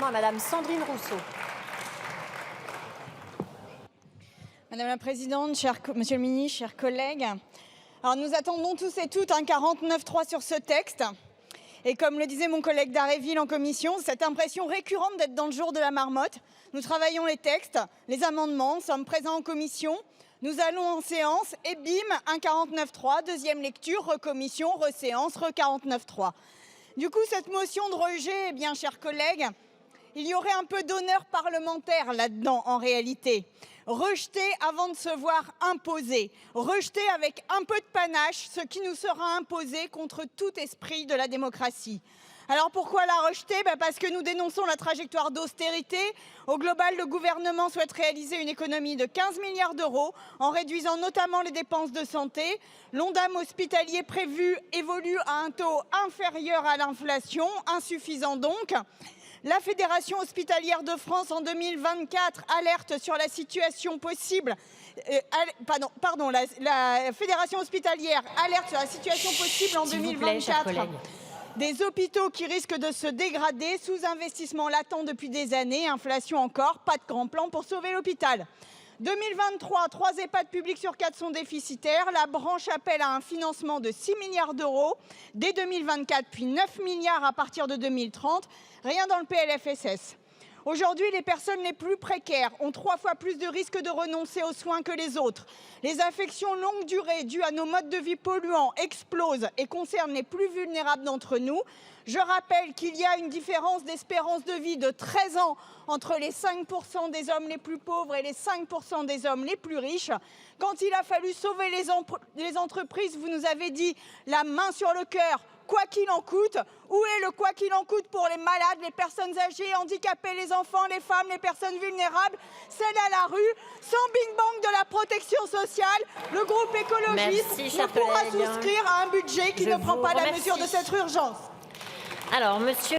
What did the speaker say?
Madame Sandrine Rousseau. Madame la Présidente, Monsieur le Ministre, chers collègues, alors nous attendons tous et toutes un 49.3 sur ce texte. Et comme le disait mon collègue Dharréville en commission, cette impression récurrente d'être dans le jour de la marmotte. Nous travaillons les textes, les amendements, sommes présents en commission, nous allons en séance et bim, un 49.3, deuxième lecture, recommission, reséance, re-49.3. Du coup, cette motion de rejet, eh bien, chers collègues, il y aurait un peu d'honneur parlementaire là-dedans, en réalité. Rejeter avant de se voir imposer. Rejeter avec un peu de panache ce qui nous sera imposé contre tout esprit de la démocratie. Alors pourquoi la rejeter ? Parce que nous dénonçons la trajectoire d'austérité. Au global, le gouvernement souhaite réaliser une économie de 15 milliards d'euros en réduisant notamment les dépenses de santé. L'Ondam hospitalier prévu évolue à un taux inférieur à l'inflation, insuffisant donc. La Fédération hospitalière de France en 2024 alerte sur la situation possible. La Fédération hospitalière alerte sur la situation possible en 2024. Des hôpitaux qui risquent de se dégrader, sous-investissement latent depuis des années, inflation encore, pas de grand plan pour sauver l'hôpital. 2023, 3 EHPAD publics sur 4 sont déficitaires. La branche appelle à un financement de 6 milliards d'euros dès 2024, puis 9 milliards à partir de 2030. Rien dans le PLFSS. Aujourd'hui, les personnes les plus précaires ont 3 fois plus de risques de renoncer aux soins que les autres. Les affections longue durée dues à nos modes de vie polluants explosent et concernent les plus vulnérables d'entre nous. Je rappelle qu'il y a une différence d'espérance de vie de 13 ans entre les 5% des hommes les plus pauvres et les 5% des hommes les plus riches. Quand il a fallu sauver les entreprises, vous nous avez dit la main sur le cœur, quoi qu'il en coûte. Où est le quoi qu'il en coûte pour les malades, les personnes âgées, handicapées, les enfants, les femmes, les personnes vulnérables, celles à la rue, sans bing-bang de la protection sociale? Le groupe écologiste ne pourra souscrire à un budget qui ne prend pas la mesure de cette urgence. Alors, monsieur